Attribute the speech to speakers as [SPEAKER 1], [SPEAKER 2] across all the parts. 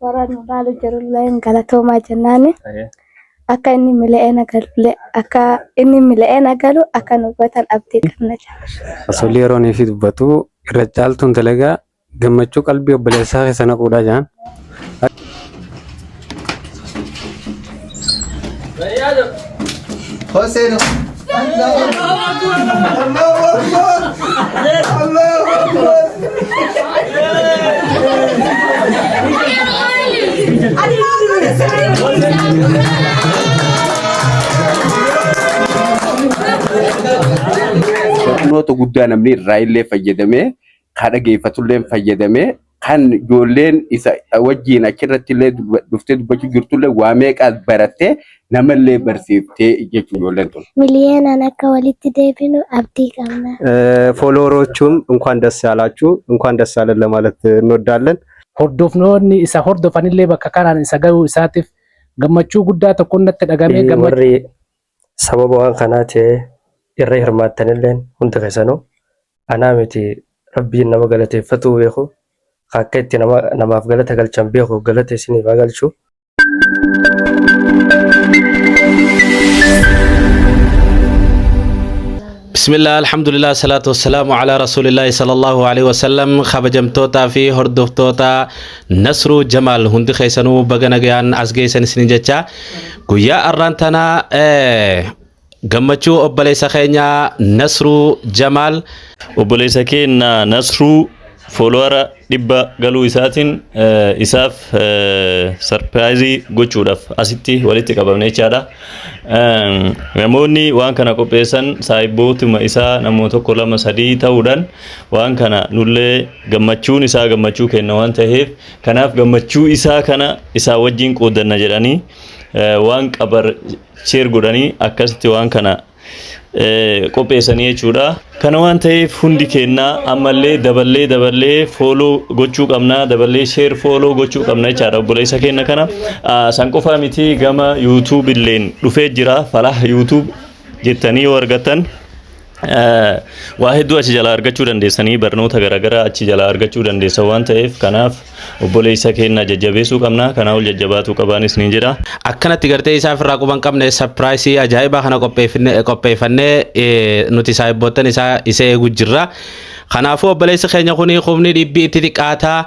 [SPEAKER 1] warra nuraalu jirulleen galatoomaa jennaani akka inni mile'ee nagalu akka nu gotan abdii qabna jira.
[SPEAKER 2] Asolii yeroo inni fi dubbatu irra caaltuun dalagaa gammachuu qalbii obboleessaa keessa naquudha jaan.
[SPEAKER 3] Hossein
[SPEAKER 4] Noota guddaa namni irraa illee fayyadamee kan dhageeffatullee fayyadamee kan ijoolleen isa wajjin achirratti illee dhuftee dubbachuu jirtullee waa meeqa barattee namallee barsiiftee jechuun ijoolleen tun.
[SPEAKER 1] Miliyoonaan akka walitti deebinu abdii qabna.
[SPEAKER 2] ፎሎወሮቹም እንኳን ደስ ያላችሁ እንኳን ደስ ያለን ለማለት እንወዳለን።
[SPEAKER 5] hordofnoonni isa hordofanillee bakka kanaan isa ga'uu isaatiif gammachuu guddaa tokko natti dhagamee
[SPEAKER 6] warri sababa waan kanaa ta'e irra hirmaattanilleen hundi keessanuu anaa miti rabbiin nama galateeffatu beeku akka itti namaaf galata galchan beeku galata isiniif haa galchu.
[SPEAKER 7] بسم الله الحمد لله الصلاة والسلام على رسول الله صلى الله عليه وسلم خبجمتوتا في هردفتوتا نصر جمال هندي خيسانو بغنغيان أزغيسان سنججا قويا أرانتنا gammachuu obboleessa keenya Nasruu Jamaal
[SPEAKER 8] obboleessa keenya Nasruu foolowara 100 galuu isaatiin isaaf sarpiraayizii gochuudhaaf asitti walitti qabamne jechaadha. Namoonni waan kana qopheessan saahibootuma isaa namoota tokko 2-3 ta'uudhaan waan kana nullee gammachuun isaa gammachuu kenna waan ta'eef kanaaf gammachuu isaa kana isaa wajjin qoodanna jedhanii waan qabar sheer godhanii akkasitti waan kana qopheessanii jechuudha. Kana waan ta'eef hundi keenna ammallee daballee fooloo gochuu qabna, daballee sheer fooloo gochuu qabna jechaadha. Obboleessa keenya kana san qofaa miti gama YouTube illeen dhufee jira. Falah YouTube jettanii yoo argattan waa hedduu achi jalaa argachuu dandeessanii barnoota garaagaraa achi jalaa argachuu dandeessa waan ta'eef kanaaf obboleessa keenya jajjabeessuu qabna. Kanaaf jajjabaatuu qabaanis ni jira.
[SPEAKER 7] akkanatti gartee isaaf irraa quban qabne sarpiraayisii ajaa'ibaa kana qopheeffannee nuti saahiboottan isaa isa eeguu jirra. Kanaafuu obboleessi keenya kuni qubni dhibbi itti xiqqaataa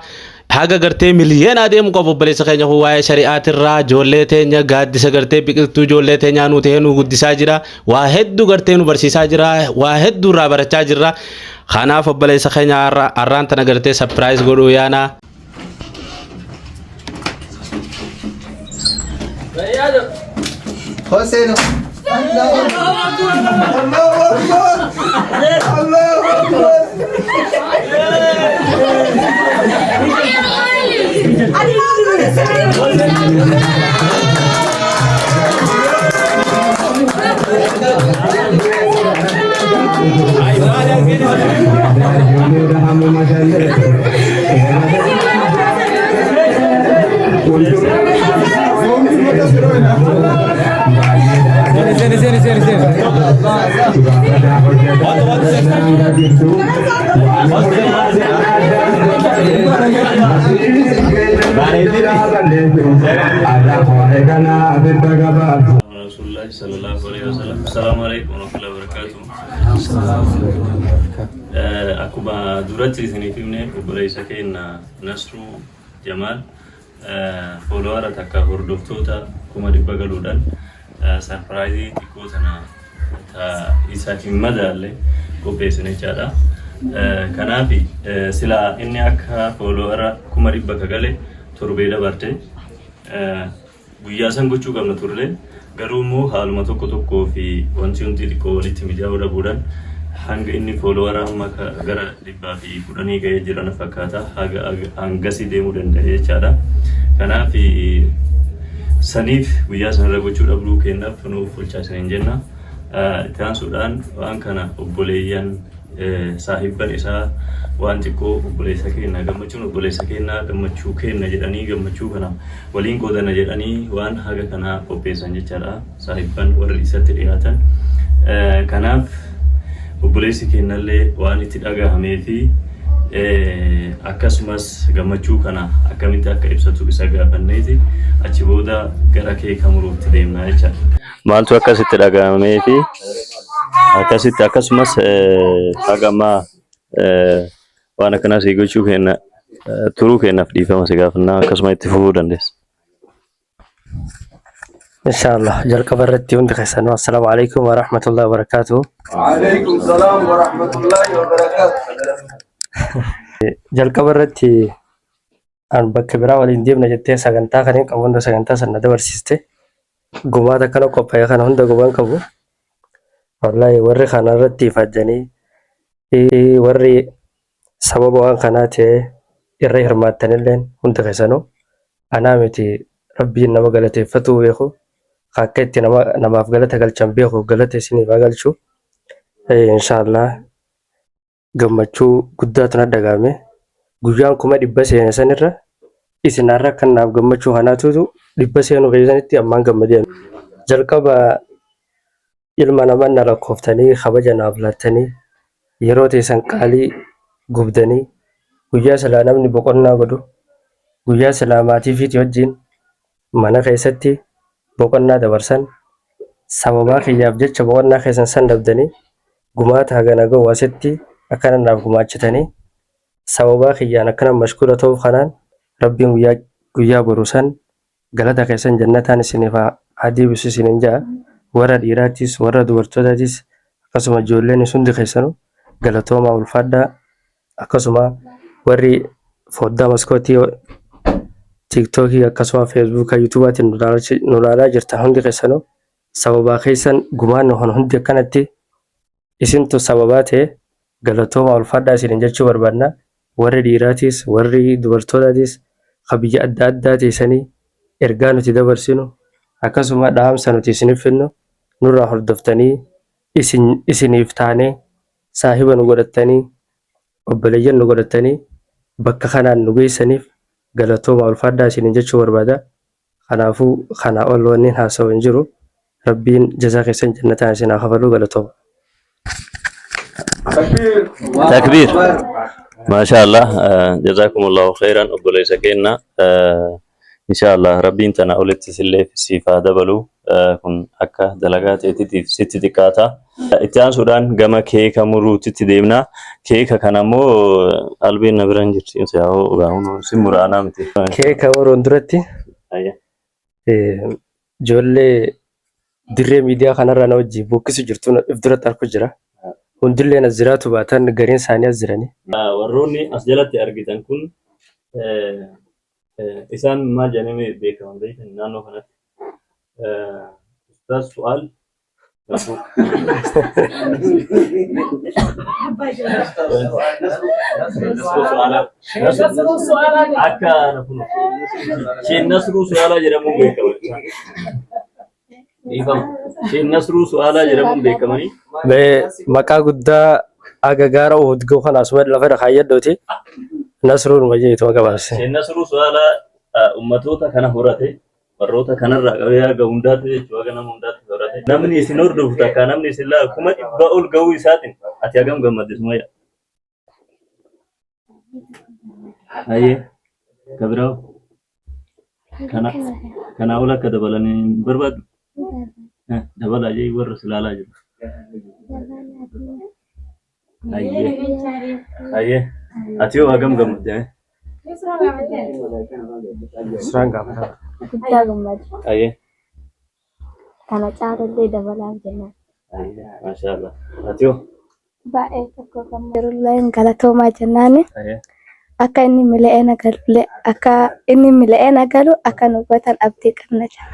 [SPEAKER 7] haga gartee miliyoona adeemu qabu obboleessa keenya kun waa'ee shari'aatirraa ijoollee teenya gaaddisa gartee biqiltuu ijoollee teenyaa nu ta'ee nu guddisaa jira. Waa hedduu gartee nu barsiisaa jira. Waa hedduu irraa barachaa jirra. Kanaaf obboleessa keenya arraan tana gartee sarpiraayis godhuu yaana.
[SPEAKER 3] Hossein
[SPEAKER 8] Assalamualaikum warahmatullahi wabarakatuh. Akkuma duratti isiniif himne obboleessa keenya Nasruu Jamaal foolowara takka hordoftoota 100 galuudhaan sarpiraayizii xiqqoo tana isaaf hin madaalle qopheessine jechaadha. Kanaaf silaa inni akka foolowara 100 gale torbee dabarte guyyaa san gochuu qabna turre garuu immoo haaluma tokko fi wanti hundi xiqqoo walitti mijaa'uu dhabuudhaan hanga inni foolowara amma gara 110 ga'ee jiran fakkaata hangasii deemuu danda'e jechaadha. Kanaaf saniif guyyaa sanarra gochuu dhabuu keenyaaf nuuf bulchaasanii jenna. Itti aansuudhaan waan kana obboleeyyan saahibban isaa waan xiqqoo obboleessa keenya gammachuun obboleessa keenya gammachuu kenna jedhanii gammachuu kana waliin qoodanna jedhanii waan haga kana qopheessan jechaadha saahibban warri isatti dhiyaatan. Kanaaf obboleessi keenyallee waan itti dhagahamee fi akkasumas gammachuu kana akkamitti akka ibsatu isa gaafanneeti achi booda gara kee kamuruutti deemnaa jechaadha. Maaltu akkasitti dhagahamee fi akkasitti akkasumas hagammaa waan akkanaa si gochuu kenna turuu kennaaf dhiifama si gaafannaa akkasuma itti fufuu dandeessa.
[SPEAKER 6] Inshallah jalqaba irratti hundi keessanuu assalaamu alaykum wa rahmatullahi wa barakatuh.
[SPEAKER 3] Waalaikum salaam wa rahmatullahi wa barakatuh.
[SPEAKER 6] Jalqaba irratti an bakka biraa waliin deemna jettee sagantaa kanneen qabu hunda sagantaa sana dabarsiste gumaata kana qophaa'e kana hunda gubaan qabu. Wallahi warri kana irratti ifajjanii warri sababa waan kanaa ta'e irra hirmaattanilleen hunda keessanuu anaa miti rabbiin nama galateeffatu beeku. Akka itti namaaf galata galchan beeku galata isiniif galchu. Inshallah gammachuu guddaatu na dhagahame. Guyyaan 100 seene sanirra isin har'a kan naaf gammachuu kanaatu 100 seenu keessanitti ammaan gammadeen. Jalqaba ilma namaa na lakkooftanii kabaja naaf laattanii yeroo teessan qaalii gubdanii guyyaa silaa namni boqonnaa godhu guyyaa silaa maatii fi wajjin mana keessatti boqonnaa dabarsan sababaa kiyyaaf jecha boqonnaa keessan san dabdanii gumaata hagana ga'u asitti akkana naaf gumaachitanii sababaa kiyyaan akkana mashkuula ta'uuf kanaan rabbiin guyyaa boru san galata keessan jannataan isiniif haa deebisu isiniin ja'a. Warra dhiiraatis warra dubartootaatis akkasuma ijoolleen hundi keessanuu galatoomaa ulfaadhaa akkasuma warri foddaa maskootii TikTokii akkasuma Facebook YouTube'aatiin nu ilaalaa jirtan hundi keessanuu sababaa keessan gumaan hundi akkanatti isintu sababaa ta'e galatooma ulfaadhaa isiniin jechuu barbaadna. Warri dhiiraatis warri dubartootaatis biyya adda addaa teessanii ergaa nuti dabarsinu akkasuma dhaamsa nuti isiniif finnu nurraa hordoftanii isiniif taanee saahiba nu godhattanii obboleeyyan nu godhattanii bakka kanaan nu geessaniif galatooma ulfaadhaa isiniin jechuu barbaada. Kanaafuu kana ol wanni haasa'u hin jiru. Rabbiin jazaa keessan jannataan isin haa kafalu galatooma.
[SPEAKER 8] Takbir. Maashaallah jazakumullahu khairan obboleessa keenya. Inshallah rabbiin tana olitti sillee siifaa dabalu kun akka dalagaa ta'eetiif sitti xiqqaata. Itti aansuudhaan gama keeka muruutitti deemna. Keeka kana immoo albiin na biraan jirti. Si muraanaa miti.
[SPEAKER 6] Keeka muruun duratti ijoollee dirree miidiyaa kanarra na wajjin bokkisu jirtu if duratti argu jira. Hundillee as jiraatu baatan gariin isaanii as jirani.
[SPEAKER 8] Warroonni as jalatti argitan kun isaan maal jedhamee beekaman beekan naannoo kanatti. Ustaas Su'aal akka Sheikh Nasruu Su'aalaa jedhamuun beekaman. Sheikh Nasruu Su'aalaa jedhamuun beekamanii.
[SPEAKER 6] Maqaa guddaa agagaara Uhud kan asuma lafa kaayyaddooti. Nasruun wajjiitu gabaabse.
[SPEAKER 8] Sheikh Nasruu Su'aalaa ummatoota kana horate warroota kanarraa qabee haga hundaatti jechuudha haga nama hundaatti horate. Namni isin hordofu takka namni isin laa 100 ol ga'uu isaatiin ati hagam gammaddisuma yaa. Ayyee kabiraaw kana ol akka dabalanii barbaadu. Dabalaa jee warra silaalaa jiru. Ayyee ati yoo hagam gammadde
[SPEAKER 6] Suraan gaafata.
[SPEAKER 1] Guddaa gammadu.
[SPEAKER 8] ayyee
[SPEAKER 1] Kana caalaallee dabalaaf jennaan.
[SPEAKER 8] maashaallah ati yoo
[SPEAKER 1] Baay'ee tokko kan jirullee galatoomaa jennaani.
[SPEAKER 8] ayyee
[SPEAKER 1] Akka inni miila'ee nagalu akka nu gootan abdii qabna jira.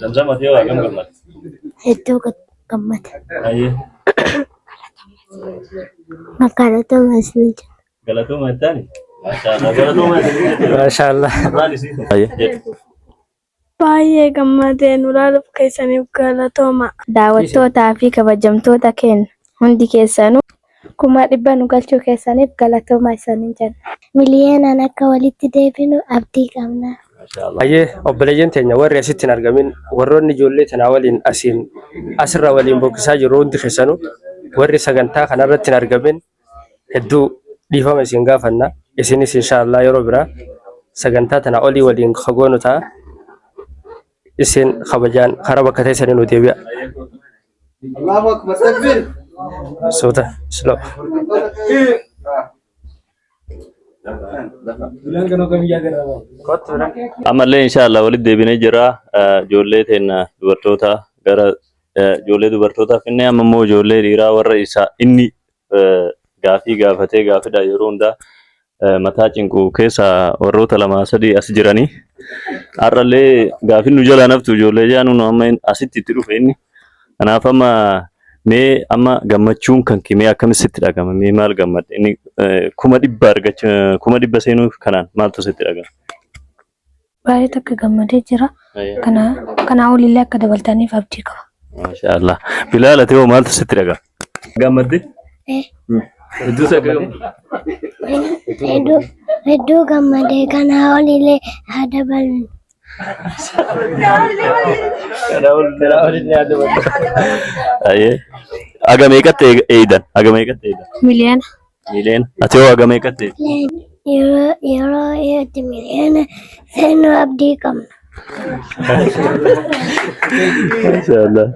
[SPEAKER 8] Zamzam ati yoo hagam gammadde
[SPEAKER 1] Hedduu gammada.
[SPEAKER 8] ayyee
[SPEAKER 1] Galatoomaa isin jira.
[SPEAKER 8] galatooma ittaani maashaallah galatooma isin
[SPEAKER 6] Maashaallah.
[SPEAKER 8] ayyee
[SPEAKER 9] Baay'ee gammadee nu ilaaluuf keessaniif galatooma.
[SPEAKER 1] Daawwattootaa fi kabajamtoota keenya hundi keessanuu 100 nu galchuu keessaniif galatoomaa isiniin jenna.
[SPEAKER 9] Miliyoonaan akka walitti deebinu abdii qabna.
[SPEAKER 6] Ayyee obboleeyyan teenya warri asitti hin argamin warroonni ijoollee tanaa waliin asirra waliin bokkisaa jiru hundi keessanuu warri sagantaa kanarratti hin argamin hedduu dhiifama isin gaafanna. Isinis inshaallah yeroo biraa sagantaa tana olii waliin kagoonu ta'a. Isin kabajaan karaa bakka teessanii nu deebi'a.
[SPEAKER 3] Allahu Akbar takbir.
[SPEAKER 6] Suuta slow.
[SPEAKER 8] Ammallee inshallah walitti deebinee jira ijoollee teenya dubartoota gara ijoollee dubartootaa finne amma immoo ijoollee dhiiraa warra isaa inni gaafii gaafatee gaafidha yeroo hundaa mataa cinqu keessa warroota lama sadii as jiranii har'allee gaafin nu jalaa naftu ijoollee jaanu amma asitti itti dhufe inni kanaaf amma mee amma gammachuun kan kimee akkamitti dhagama mee maal gammadde inni 100 argachuu 100 seenuu kanaan maaltu sitti dhagama
[SPEAKER 1] baay'ee takka gammadee jira. Kana olillee akka dabaltaniif abdii qaba.
[SPEAKER 8] Maashaallah. Bilaal ati hoo maaltu sitti dhagama? Gammadde? Hedduu
[SPEAKER 9] Hedduu gammadee kana olillee haa dabalnu.
[SPEAKER 8] Aye. Aga meeqatti eeydan? Aga meeqatti eeydan?
[SPEAKER 1] Miliyoona.
[SPEAKER 8] Miliyoona. Ati hoo aga meeqatti eeydan?
[SPEAKER 9] Yeroo itti miliyoona seenuu abdii qabna.
[SPEAKER 8] Maashaallah.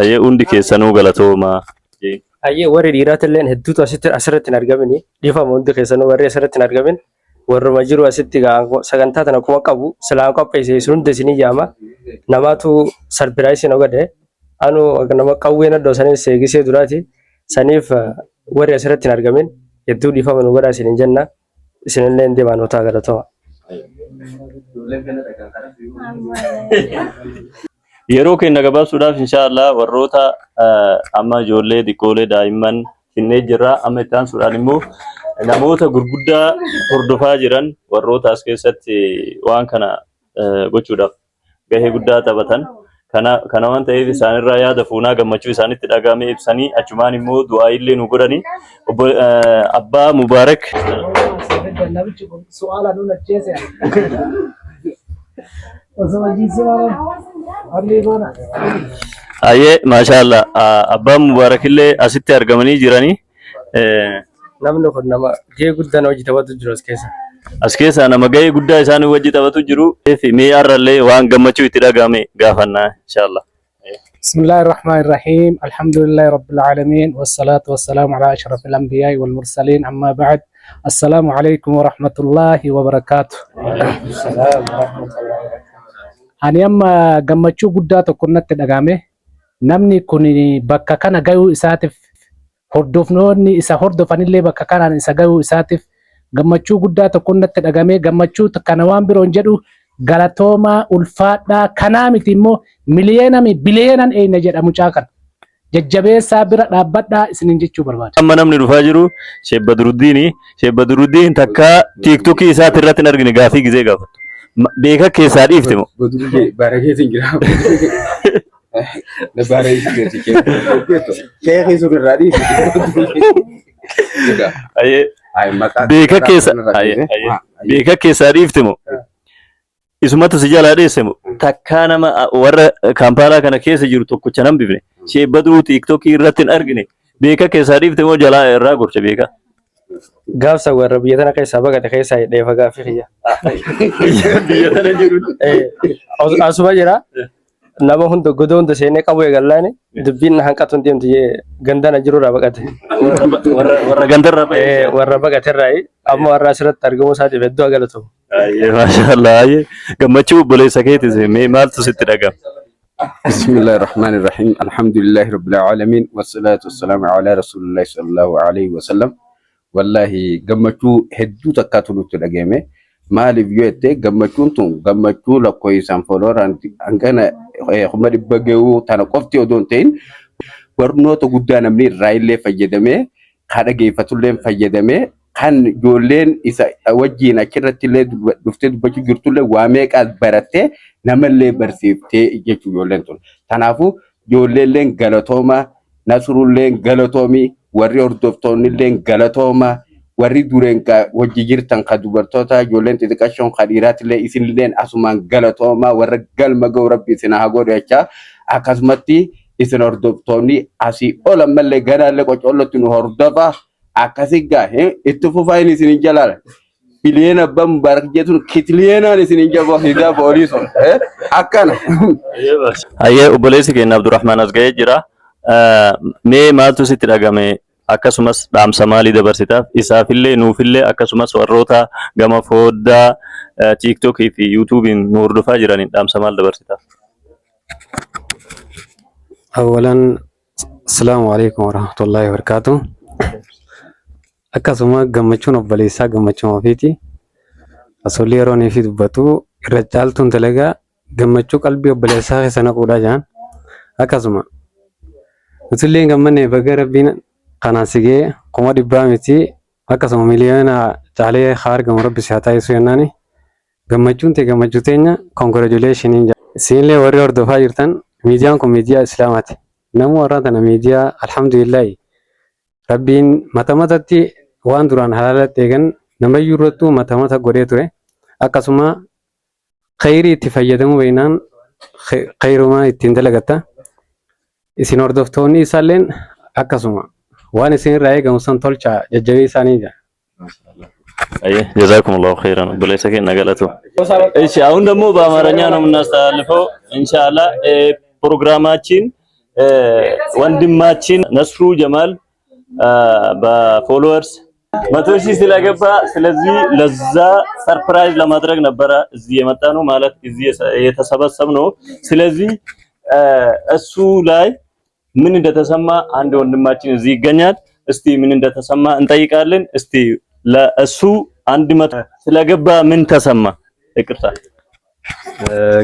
[SPEAKER 8] Aye hundi keessanuu galatoomaa.
[SPEAKER 6] Ayyee warri dhiiraatillee hedduutu asirratti hin argamini. Dhiifama hundi keessanuu warri asirratti hin argamin. Warruma jiru asitti sagantaa tana kuma qabu silaan qopheesse sun hundi isinii jaama. Namaatu sarpiraayisii na godhe. Anu nama qawween addoo sanis eegisee duraati. Saniif warri asirratti hin argamin hedduu dhiifama nu godhaa isiniin jenna. Isinillee hin deemaan hotaa galatoomaa.
[SPEAKER 8] Yeroo keenya gabaabsuudhaaf inshallah warroota amma ijoollee xiqqoolee daa'imman finnee jirra amma itti aansuudhaan immoo namoota gurguddaa hordofaa jiran warroota as keessatti waan kana gochuudhaaf gahee guddaa taphatan kana waan ta'eef isaanirraa yaada fuunaa gammachuu isaanitti dhagahame ibsanii achumaan immoo du'aa illee nu godhanii abbaa Mubaarak Aye, maashaallah. Abbaan Mubaarak illee asitti argamanii jiranii.
[SPEAKER 6] Namni kun nama gahee guddaa hojii taphatu jiru as keessa.
[SPEAKER 8] As keessa nama gahee guddaa isaan hojii taphatu jiru. Mee har'allee waan gammachuu itti dhagahame gaafannaa inshallah.
[SPEAKER 5] Bismillahirrahmanirrahim. Alhamdulillahi rabbil alamin wassalatu wassalamu ala ashrafil anbiya'i wal mursalin amma ba'd. Assalamu alaikum warahmatullahi wabarakatuh. Ani amma gammachuu guddaa tokko natti dhagahame namni kun bakka kana gahuu isaatiif hordofnoonni isa hordofanillee bakka kanaan isa gahuu isaatiif gammachuu guddaa tokko natti dhagahame gammachuu kana waan biroon jedhu galatoomaa ulfaadhaa kanaa miti immoo miliyoonami biliyoonan eeyna jedhamu caakan jajjabeessaa bira dhaabbadhaa isiniin jechuu barbaada.
[SPEAKER 8] Amma namni dhufaa jiru Sheekh Badruddin takka tiiktokii isaati irratti hin argine gaafii gizee gaafatu. Beeka keessaa dhiifte moo?
[SPEAKER 4] Barakeetiin jira.
[SPEAKER 8] Beeka keessaa dhiifte moo? Isumatu si jalaa dheesse moo? Takkaa nama warra Kaampaalaa kana keessa jiru tokkocha nan bifne. Sheekh Badruu tiiktokii irratti hin argine. Beeka keessaa dhiifte moo jalaa irraa gorcha beeka?
[SPEAKER 6] Gaafsa warra biyya tana keessaa baqate keessaa hidheefa gaaffii kiyya.
[SPEAKER 8] Biyya tana jiru.
[SPEAKER 6] Asuma jira. Nama hunda godoo hunda seenee qabu eegallaani dubbiin hanqatu hin deemtu gandana jirurraa baqate.
[SPEAKER 8] Warra gandarraa baqate.
[SPEAKER 6] Warra baqaterraa amma warra asirratti argamu isaatiif hedduu galatooma.
[SPEAKER 8] Maashaallah gammachuu obboleessa keetis mee maaltu sitti dhagahama?
[SPEAKER 4] Bismillahirrahmanirrahim. Alhamdulillahi rabbil alamin wassalatu wassalamu ala rasulillahi sallallahu alaihi wasallam. Wallahi gammachuu hedduu takkaatu nutti dhagahame. Maaliif yoo jette gammachuun tun gammachuu lakkoofsaan folooran hangana humna dhibba gahuu tana qofti odoo hin ta'in barnoota guddaa namni irraa illee fayyadamee kan dhageeffatullee fayyadamee kan ijoolleen isa wajjin achirratti illee dhuftee dubbachuu jirtullee waa meeqaa barattee namallee barsiiftee jechuu ijoolleen tun. Kanaafuu ijoolleelleen galatooma Nasrulleen galatoomi warri hordoftoonnilleen galatooma warri dureen wajji jirtan ka dubartoota ijoolleen xixiqqashoon ka dhiiraatillee isinilleen asumaan galatooma warra galma ga'u rabbi isin haa godhu jechaa akkasumatti isin hordoftoonni asii ol ammallee ganaallee qocollotti nu hordofa akkasigaa itti fufaan isin jalaala biliyeena ban barjeetun kitiliyeenaan isin jaboo hidaa poolisun akkana.
[SPEAKER 8] Hayyee obboleessi keenya Abdurrahmaan as ga'ee jira. Mee maaltu sitti dhagame akkasumas dhaamsa maalii dabarsitaaf isaafillee nuufillee akkasumas warroota gama fooddaa TikTokii fi YouTubein nu hordofaa jiraniin dhaamsa maal dabarsitaaf?
[SPEAKER 2] Awwalan assalamu alaikum warahmatullahi wabarakatuh. Akkasuma gammachuun obboleessaa gammachuun ofiiti. Asolii yeroo neefi dubbatu irra caaltuun dalagaa gammachuu qalbii obboleessaa keessa naquudha jaan. Akkasuma nutillee gammanne baga rabbiin kanaan sigee 100 miti akkasuma miliyoona caalee argamu rabbi si haa taasisu jennaani. Gammachuun ta'e gammachuu teenya congratulations. Siinlee warri hordofaa jirtan miidiyaan kun miidiyaa islaamaati. Namuu warra tana miidiyaa alhamdulillah rabbiin mata matatti waan duraan halaala eegan namayyuu irrattuu mata mata godhee ture. Akkasuma khayrii itti fayyadamuu beeknaan khayrumaa ittiin dalagatta. Isin hordoftoonni isaalleen akkasuma waan isin irraa eegamu san tolchaa jajjabee isaanii jira.
[SPEAKER 8] ጀዛኩሙላሁ ኸይራን በለሰ ከና ገለቱ እሺ አሁን ደግሞ በአማርኛ ነው የምናስተላልፈው ኢንሻአላህ ፕሮግራማችን ወንድማችን ነስሩ ጀማል በፎሎወርስ 100,000 ስለገባ ስለዚህ ለዛ ሰርፕራይዝ ለማድረግ ነበር እዚህ የመጣ ነው ማለት እዚህ የተሰበሰብ ነው ስለዚህ እሱ ላይ ምን እንደተሰማ አንድ ወንድማችን እዚህ ይገኛል እስቲ ምን እንደተሰማ እንጠይቃለን እስቲ ለእሱ 100 ስለገባ ምን ተሰማ? ይቅርታ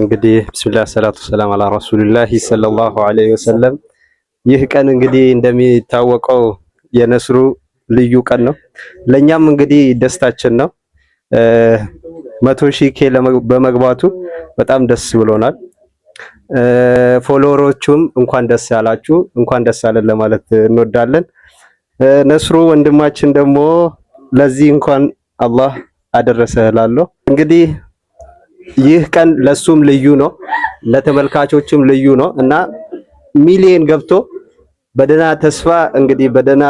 [SPEAKER 6] እንግዲህ ቢስሚላህ ሰላቱ ሰላም አላ ረሱልላህ ሰለላሁ ዐለይሂ ወሰለም። ይህ ቀን እንግዲህ እንደሚታወቀው የነስሩ ልዩ ቀን ነው። ለኛም እንግዲህ ደስታችን ነው። 100,000 ኬ በመግባቱ በጣም ደስ ብሎናል። ፎሎወሮቹም እንኳን ደስ ያላችሁ እንኳን ደስ አለን ለማለት እንወዳለን። ነስሩ ወንድማችን ደግሞ ለዚህ እንኳን አላህ አደረሰ እላለሁ። እንግዲህ ይህ ቀን ለሱም ልዩ ነው፣ ለተመልካቾችም ልዩ ነው እና ሚሊየን ገብቶ በደና ተስፋ እንግዲህ በደና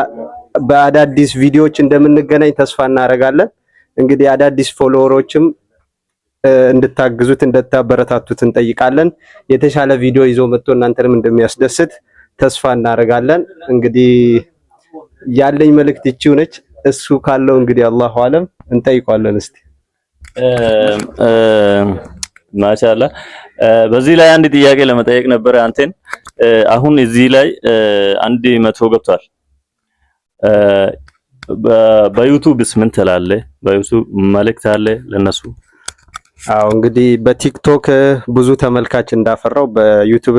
[SPEAKER 6] በአዳዲስ ቪዲዮዎች እንደምንገናኝ ተስፋ እናደርጋለን። እንግዲህ አዳዲስ ፎሎወሮችም እንድታግዙት እንድታበረታቱት እንጠይቃለን። የተሻለ ቪዲዮ ይዞ መጥቶ እናንተንም እንደሚያስደስት ተስፋ እናደርጋለን። እንግዲህ ያለኝ መልእክት ይቺው ነች። እሱ ካለው እንግዲህ አላሁ አለም እንጠይቀዋለን። እስቲ ማሻአላ በዚህ ላይ አንድ ጥያቄ ለመጠየቅ ነበር አንተን አሁን እዚህ ላይ 100 ገብቷል በዩቲዩብስ ምን ትላለህ? በዩቲዩብ መልእክት አለ ለነሱ? አዎ እንግዲህ በቲክቶክ ብዙ ተመልካች እንዳፈራው በዩቲዩብ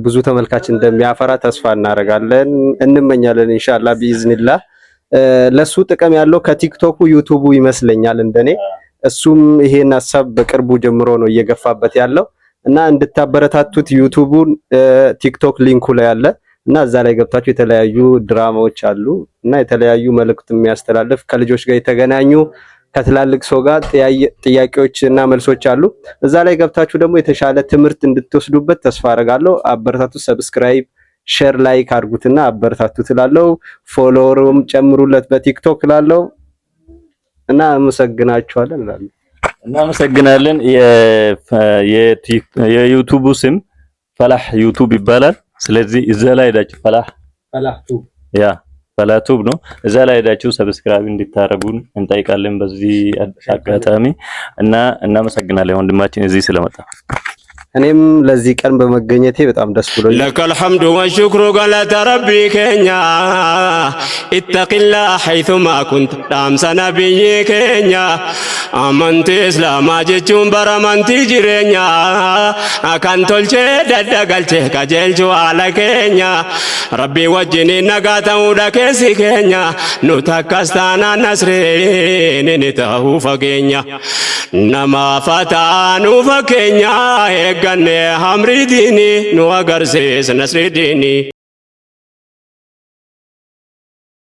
[SPEAKER 6] ብዙ ተመልካች እንደሚያፈራ ተስፋ እናደርጋለን እንመኛለን ኢንሻአላህ ቢኢዝኒላህ። ለሱ ጥቅም ያለው ከቲክቶኩ ዩቲዩቡ ይመስለኛል እንደኔ። እሱም ይሄን ሐሳብ በቅርቡ ጀምሮ ነው እየገፋበት ያለው እና እንድታበረታቱት ዩቲዩቡን ቲክቶክ ሊንኩ ላይ አለ እና እዛ ላይ ገብታችሁ የተለያዩ ድራማዎች አሉ እና የተለያዩ መልእክት የሚያስተላልፍ ከልጆች ጋር የተገናኙ ከትላልቅ ሰው ጋር ጥያቄዎች እና መልሶች አሉ። እዛ ላይ ገብታችሁ ደግሞ የተሻለ ትምህርት እንድትወስዱበት ተስፋ አደርጋለሁ። አበረታቱት፣ ሰብስክራይብ ሼር ላይክ አድርጉትና አበረታቱት እላለሁ። ፎሎወሩም ጨምሩለት በቲክቶክ እላለሁ እና አመሰግናችኋለን እላለሁ።
[SPEAKER 8] እናመሰግናለን። የዩቲዩቡ ስም ፈላህ ዩቲዩብ ይባላል። ስለዚህ እዛ ላይ ሄዳችሁ ፈላህ ቱብ ፈላህ ቱብ ነው። እዛ ላይ ሄዳችሁ ሰብስክራይብ እንድታረጉን እንጠይቃለን በዚህ አጋጣሚ እና እናመሰግናለን ወንድማችን እዚህ ስለመጣ። እኔም ለዚህ ቀን በመገኘቴ በጣም ደስ ብሎኛል። ለከል ሐምዱ ወሽክሩ ገለተ ረቢ ከኛ ኢተቂላ ሐይቱማ ኩንት ዳምሰ ነብይ ከኛ አመንቲ እስላማ ጀቹን በረመንቲ ጅሬኛ አካን ቶልቼ ደደገልቼ ቀጀልቹ አለ ከኛ ረቢ ወጅኒ ነጋተው ደከሲ ከኛ ኑተከስታና ነስሬን ንተሁ ፈገኛ ነማ ፈታኑ ፈከኛ ganne hamri dini nu agarsiis nasri dini